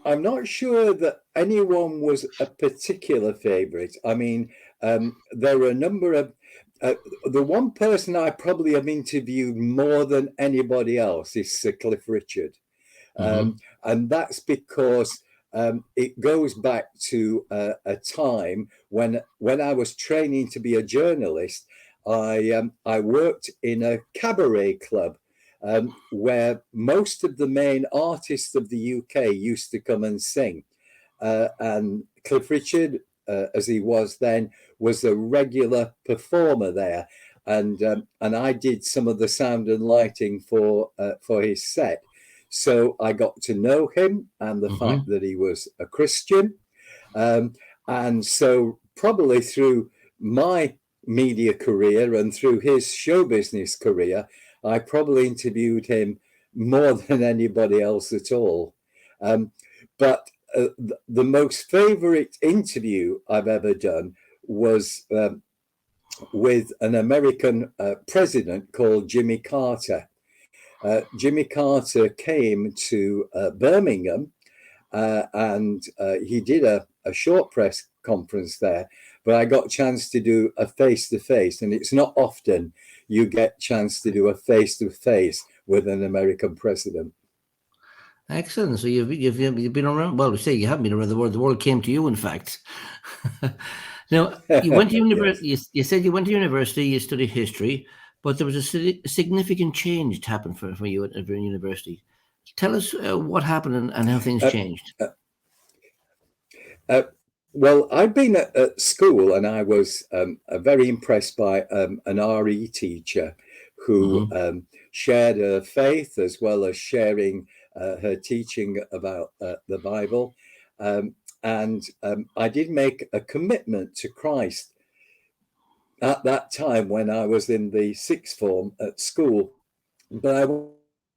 I'm not sure that anyone was a particular favourite. I mean, there were a number of the one person I probably have interviewed more than anybody else is Sir Cliff Richard. Mm-hmm. And that's because it goes back to a time when I was training to be a journalist. I worked in a cabaret club where most of the main artists of the UK used to come and sing. And Cliff Richard, as he was then, was a regular performer there. And I did some of the sound and lighting for his set. So I got to know him and the fact that he was a Christian. And so probably through my media career and through his show business career, I probably interviewed him more than anybody else at all. But the most favorite interview I've ever done was with an American president called Jimmy Carter. Jimmy Carter came to Birmingham and he did a short press conference there, but I got a chance to do a face-to-face, and it's not often you get a chance to do a face-to-face with an American president. Excellent. So you've been around. Well, we say you haven't been around the world. The world came to you, in fact. Now you went to university. Yes. You said you went to university. You studied history, but there was a significant change that happened for you at university. Tell us what happened and how things changed. Well, I'd been at school, and I was very impressed by an RE teacher who shared her faith as well as sharing her teaching about the Bible. And I did make a commitment to Christ at that time when I was in the sixth form at school. But I went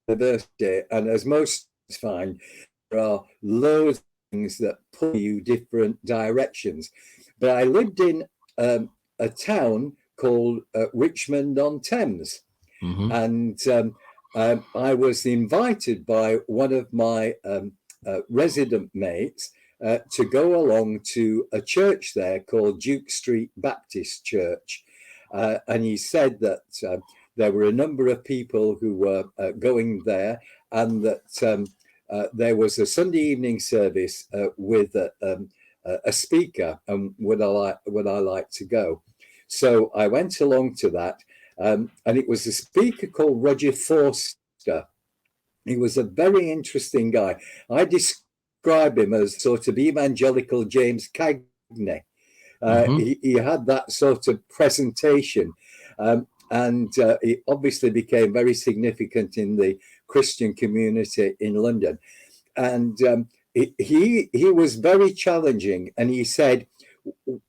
to university, and as most find, there are loads of things that pull you different directions. But I lived in a town called Richmond-on-Thames. And I was invited by one of my resident mates to go along to a church there called Duke Street Baptist Church. And he said that there were a number of people who were going there, and that there was a Sunday evening service with a speaker, and would I like to go? So I went along to that. And it was a speaker called Roger Forster. He was a very interesting guy. I describe him as sort of evangelical James Cagney. He had that sort of presentation. And he obviously became very significant in the Christian community in London. And he was very challenging. And he said,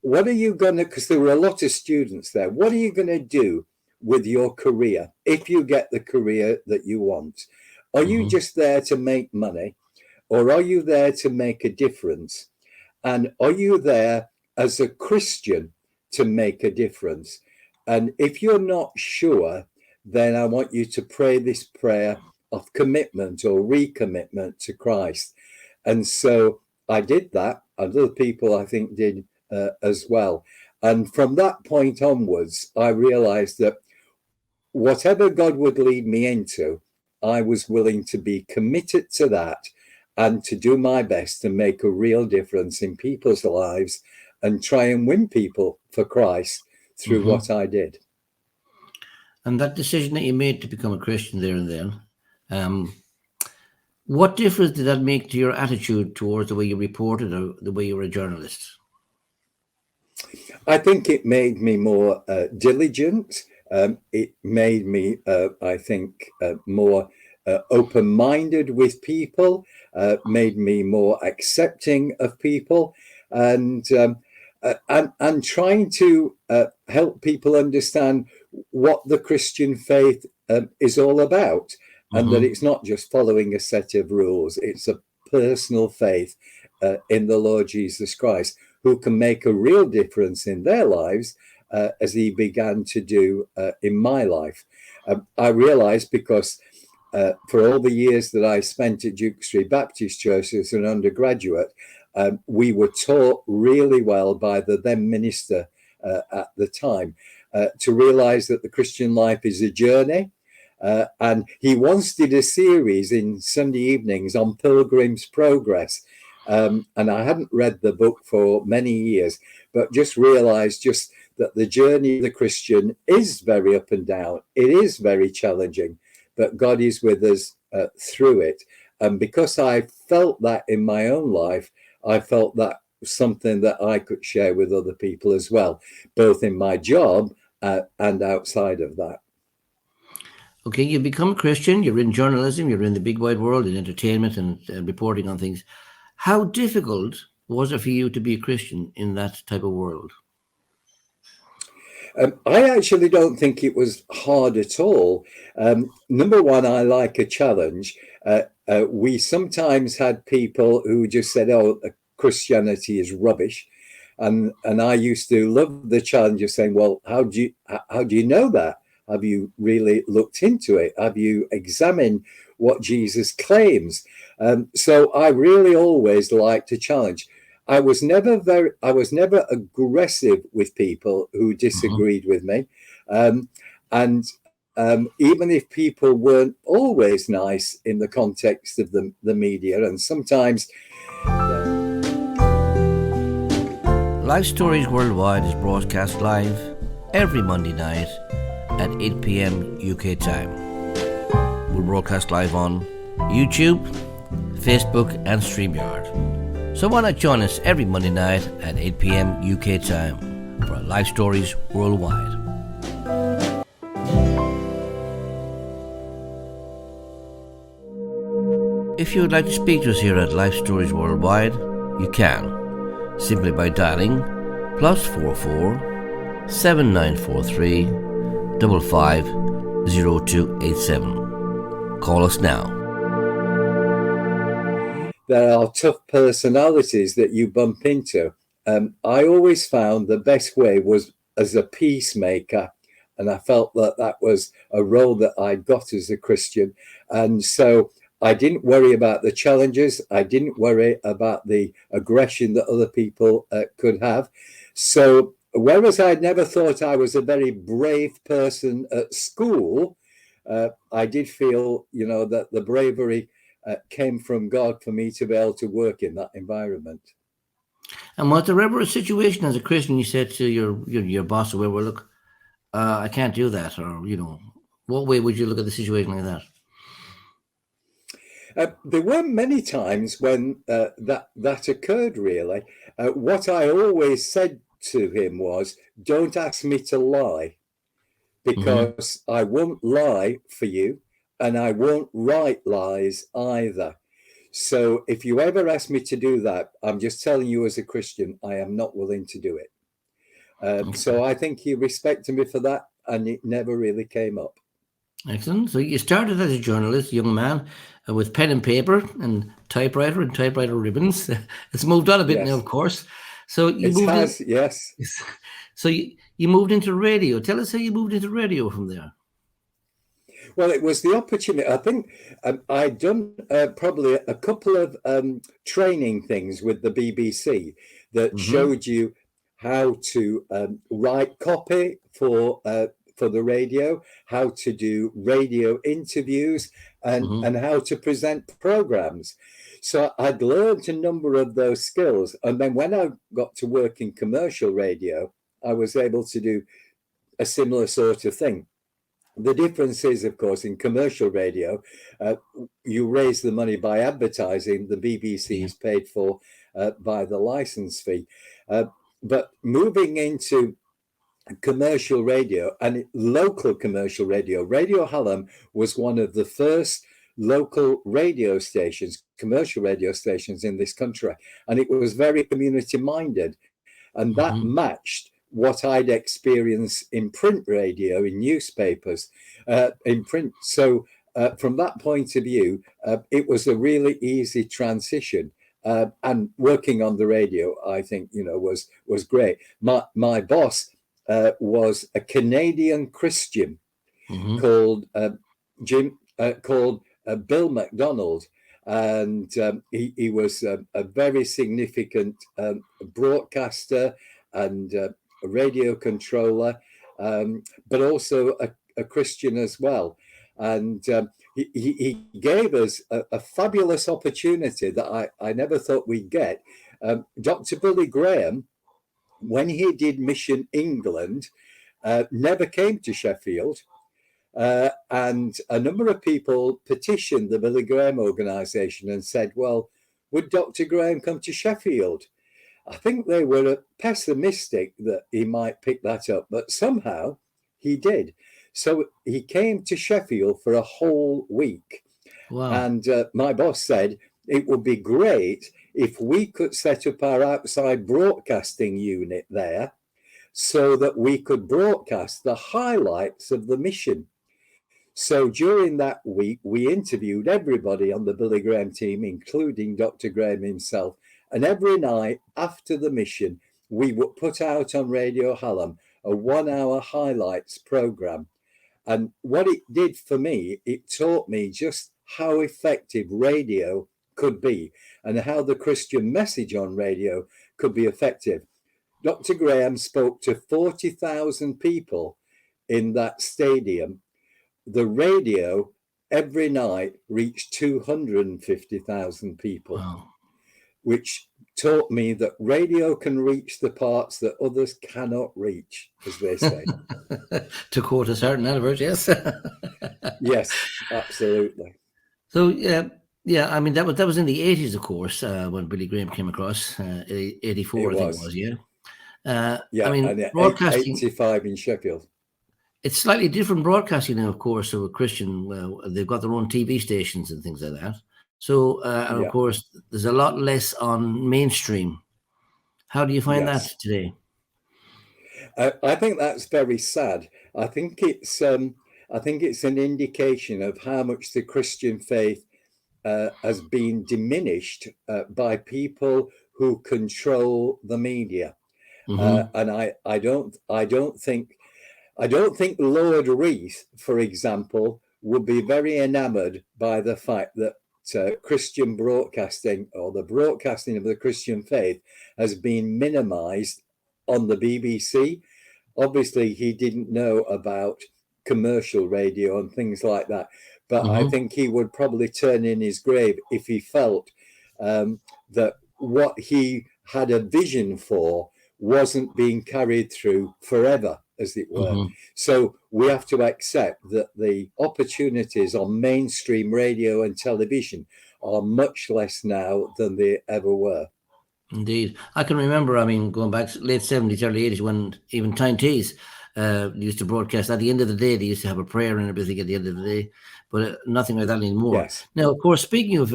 what are you going to, because there were a lot of students there, what are you going to do with your career if you get the career that you want? Are you just there to make money, or are you there to make a difference? And are you there as a Christian to make a difference? And if you're not sure, then I want you to pray this prayer of commitment or recommitment to Christ. And so I did that. Other people, I think, did as well. And from that point onwards, I realized that whatever God would lead me into, I was willing to be committed to that and to do my best to make a real difference in people's lives and try and win people for Christ through what I did. And that decision that you made to become a Christian there and then, what difference did that make to your attitude towards the way you reported or the way you were a journalist? I think it made me more diligent. It made me, I think, more open-minded with people, made me more accepting of people, and trying to help people understand what the Christian faith is all about, and that it's not just following a set of rules. It's a personal faith in the Lord Jesus Christ, who can make a real difference in their lives, as he began to do in my life. I realized, because for all the years that I spent at Duke Street Baptist Church as an undergraduate, we were taught really well by the then minister at the time to realize that the Christian life is a journey. And he once did a series in Sunday evenings on Pilgrim's Progress. And I hadn't read the book for many years, but just realized just that the journey of the Christian is very up and down. It is very challenging, but God is with us through it. And because I felt that in my own life, I felt that was something that I could share with other people as well, both in my job and outside of that. Okay, you become a Christian, you're in journalism, you're in the big wide world, in entertainment and reporting on things. How difficult was it for you to be a Christian in that type of world? I actually don't think it was hard at all. Number one, I like a challenge. We sometimes had people who just said, "Oh, Christianity is rubbish," and I used to love the challenge of saying, "Well, how do you know that? Have you really looked into it? Have you examined what Jesus claims?" So I really always liked a challenge. I was never aggressive with people who disagreed with me, and even if people weren't always nice in the context of the media, and sometimes. Life Stories Worldwide is broadcast live every Monday night at 8 p.m. UK time. We'll broadcast live on YouTube, Facebook and StreamYard. So why not join us every Monday night at 8 p.m. UK time for Life Stories Worldwide. If you would like to speak to us here at Life Stories Worldwide, you can, simply by dialing +44 7943 550287. Call us now. There are tough personalities that you bump into. I always found the best way was as a peacemaker, and I felt that that was a role that I got as a Christian. And so I didn't worry about the challenges. I didn't worry about the aggression that other people could have. So whereas I never thought I was a very brave person at school, I did feel, that the bravery came from God for me to be able to work in that environment. And was there ever a situation as a Christian you said to your boss or whatever, look, I can't do that, or what way would you look at the situation like that? There weren't many times when that occurred, really. What I always said to him was, don't ask me to lie, because I won't lie for you, and I won't write lies either. So if you ever ask me to do that, I'm just telling you as a Christian, I am not willing to do it. So I think he respected me for that, and it never really came up. Excellent. So you started as a journalist, young man, with pen and paper and typewriter ribbons. It's moved on a bit now, of course. So you yes. So you moved into radio. Tell us how you moved into radio from there. Well, it was the opportunity. I think I'd done probably a couple of training things with the BBC that showed you how to write copy for the radio, how to do radio interviews, and how to present programs. So I'd learned a number of those skills. And then when I got to work in commercial radio, I was able to do a similar sort of thing. The difference is, of course, in commercial radio, you raise the money by advertising. The BBC is paid for by the license fee. But moving into commercial radio and local commercial radio, Radio Hallam was one of the first local radio stations, commercial radio stations in this country. And it was very community minded. And that matched what I'd experienced in print radio, in newspapers, in print. So from that point of view, it was a really easy transition. And working on the radio, I think, was great. My boss was a Canadian Christian called Bill MacDonald, and he was a very significant broadcaster and a radio controller, but also a Christian as well. And he gave us a fabulous opportunity that I never thought we'd get. Dr. Billy Graham, when he did Mission England, never came to Sheffield. And a number of people petitioned the Billy Graham organisation and said, well, would Dr. Graham come to Sheffield? I think they were pessimistic that he might pick that up, but somehow he did. So he came to Sheffield for a whole week. Wow. And my boss said it would be great if we could set up our outside broadcasting unit there so that we could broadcast the highlights of the mission. So during that week, we interviewed everybody on the Billy Graham team, including Dr. Graham himself. And every night after the mission, we would put out on Radio Hallam a 1-hour highlights program. And what it did for me, it taught me just how effective radio could be and how the Christian message on radio could be effective. Dr. Graham spoke to 40,000 people in that stadium. The radio every night reached 250,000 people, Wow. which taught me that radio can reach the parts that others cannot reach, as they say. To quote a certain advert, yes. Yes, absolutely. So, yeah, I mean, that was in the 80s, of course, when Billy Graham came across, 84, I think it was, yeah. Yeah, I mean, and broadcasting, 85 in Sheffield. it's slightly different broadcasting now, of course, so a Christian, they've got their own TV stations and things like that. So, and of course, there's a lot less on mainstream. How do you find that today? I think that's very sad. I think it's an indication of how much the Christian faith has been diminished by people who control the media. And I don't think Lord Reith, for example, would be very enamored by the fact that Christian broadcasting, or the broadcasting of the Christian faith, has been minimized on the BBC. Obviously, he didn't know about commercial radio and things like that, but I think he would probably turn in his grave if he felt that what he had a vision for wasn't being carried through forever, as it were. So we have to accept that the opportunities on mainstream radio and television are much less now than they ever were. Indeed. I can remember, I mean, going back late 70s, early 80s, when even Tyne Tees used to broadcast at the end of the day. They used to have a prayer and everything at the end of the day, but nothing like that anymore. Yes. Now, of course, speaking of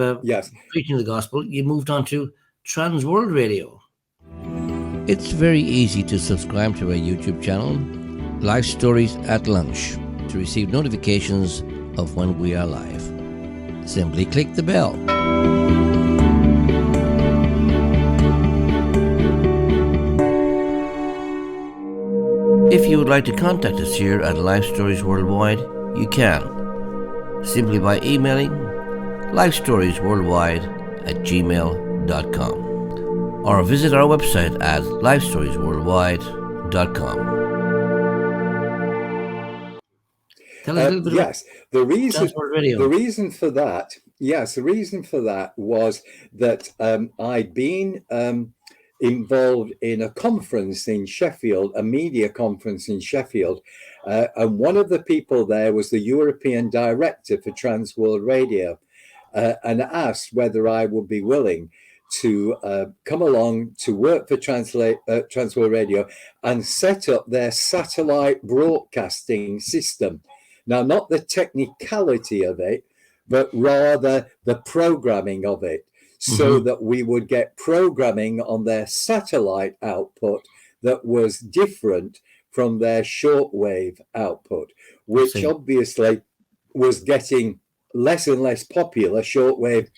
preaching the gospel, you moved on to Trans World Radio. It's very easy to subscribe to our YouTube channel, Life Stories at Lunch, to receive notifications of when we are live. Simply click the bell. If you would like to contact us here at Life Stories Worldwide, you can. Simply by emailing lifestoriesworldwide@gmail.com or visit our website at lifestoriesworldwide.com. Tell us a little bit yes, the reason for that was that I'd been involved in a conference in Sheffield, a media conference in Sheffield, and one of the people there was the European director for Trans World Radio, and asked whether I would be willing to come along to work for Trans World Radio and set up their satellite broadcasting system. Now, not the technicality of it, but rather the programming of it, so that we would get programming on their satellite output that was different from their shortwave output, which obviously was getting less and less popular. Shortwave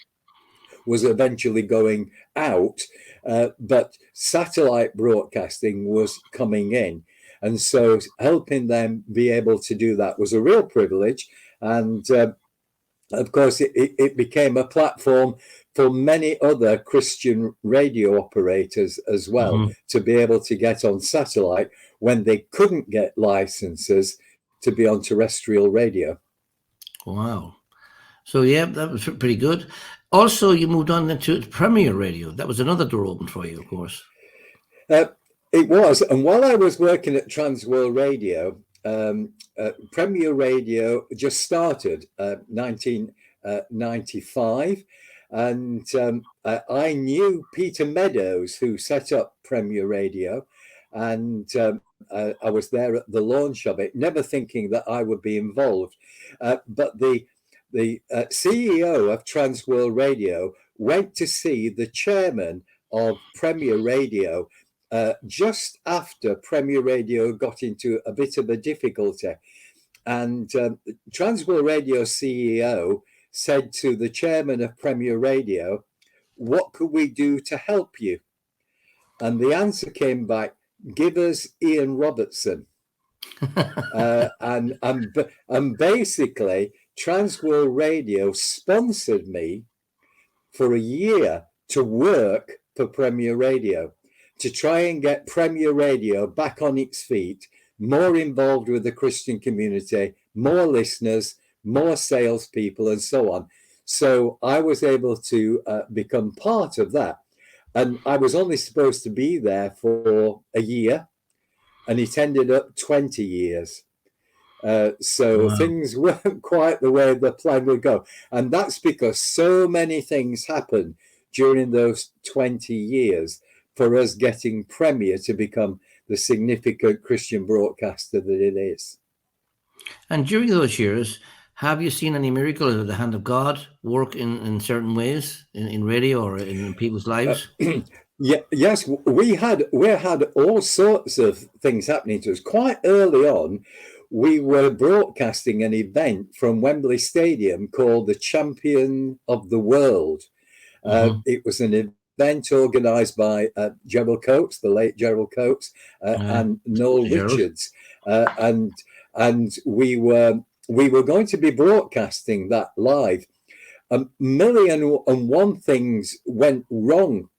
was eventually going out, but satellite broadcasting was coming in. And so helping them be able to do that was a real privilege. And of course, it became a platform for many other Christian radio operators as well to be able to get on satellite when they couldn't get licenses to be on terrestrial radio. Wow. So, yeah, that was pretty good. Also, you moved on then to Premier Radio. That was another door open for you, of course. It was. And while I was working at Transworld Radio, Premier Radio just started 1995. And I knew Peter Meadows, who set up Premier Radio. And I was there at the launch of it, never thinking that I would be involved. But the CEO of Transworld Radio went to see the chairman of Premier Radio just after Premier Radio got into a bit of a difficulty. And Transworld Radio CEO said to the chairman of Premier Radio, "What could we do to help you?" And the answer came back, "Give us Ian Robertson." and basically, Transworld Radio sponsored me for a year to work for Premier Radio, to try and get Premier Radio back on its feet, more involved with the Christian community, more listeners, more salespeople, and so on. So I was able to become part of that. And I was only supposed to be there for a year, and it ended up 20 years. So wow. Things weren't quite the way the plan would go. And that's because so many things happened during those 20 years for us getting Premier to become the significant Christian broadcaster that it is. And during those years, have you seen any miracles of the hand of God work in certain ways in radio or in people's lives? Yes, we had all sorts of things happening to us. Quite early on, we were broadcasting an event from Wembley Stadium called the Champion of the World. It was an event organised by Gerald Coates, the late Gerald Coates, and Noel Richards, and we were going to be broadcasting that live. A million and one things went wrong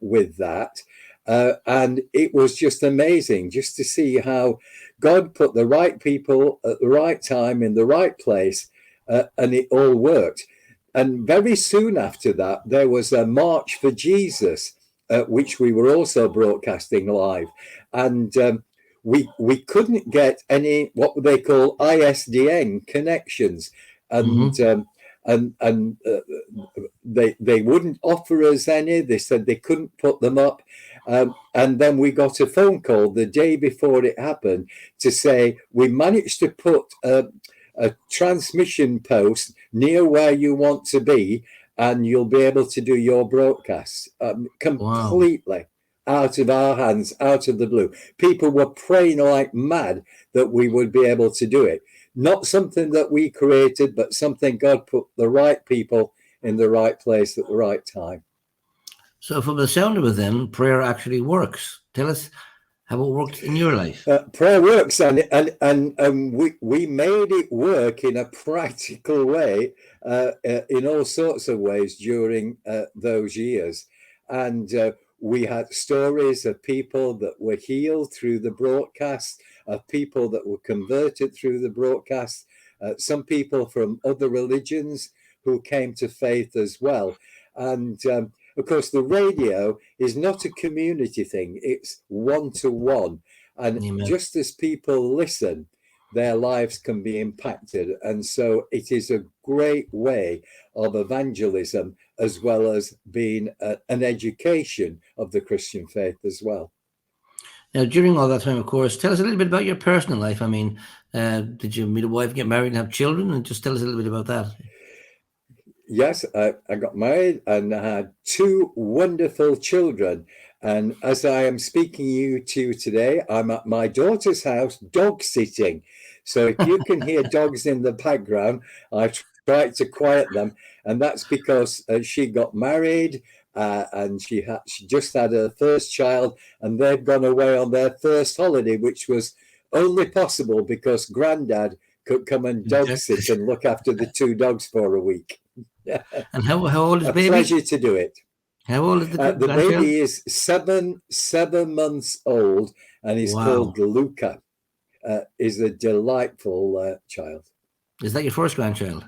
with that, and it was just amazing just to see how God put the right people at the right time in the right place, and it all worked. And very soon after that, there was a March for Jesus, which we were also broadcasting live, and we couldn't get any what they call ISDN connections, and they wouldn't offer us any. They said they couldn't put them up, and then we got a phone call the day before it happened to say we managed to put a transmission post near where you want to be, and you'll be able to do your broadcasts completely out of our hands, out of the blue. People were praying like mad that we would be able to do it. Not something that we created, but something God put the right people in the right place at the right time. So from the sound of it then, prayer actually works. Tell us how it worked in your life. Prayer works, and we made it work in a practical way, in all sorts of ways during those years. And we had stories of people that were healed through the broadcast, of people that were converted through the broadcast, some people from other religions who came to faith as well. And of course, the radio is not a community thing. It's one-to-one. And Amen. Just as people listen, their lives can be impacted. And so it is a great way of evangelism, as well as being an education of the Christian faith as well. Now, during all that time, of course, tell us a little bit about your personal life. I mean, did you meet a wife, get married, and have children? And just tell us a little bit about that. Yes, I got married and I had two wonderful children. And as I am speaking to you today, I'm at my daughter's house dog sitting. So if you can hear dogs in the background, I tried to quiet them. And that's because she got married and she just had her first child, and they've gone away on their first holiday, which was only possible because Granddad could come and dog sit and look after the 2 dogs for a week. And how old is A baby? pleasure to do it. How old is the The grandchild? baby is 7 months old, and he's called Luca. Is a delightful child. Is that your first grandchild?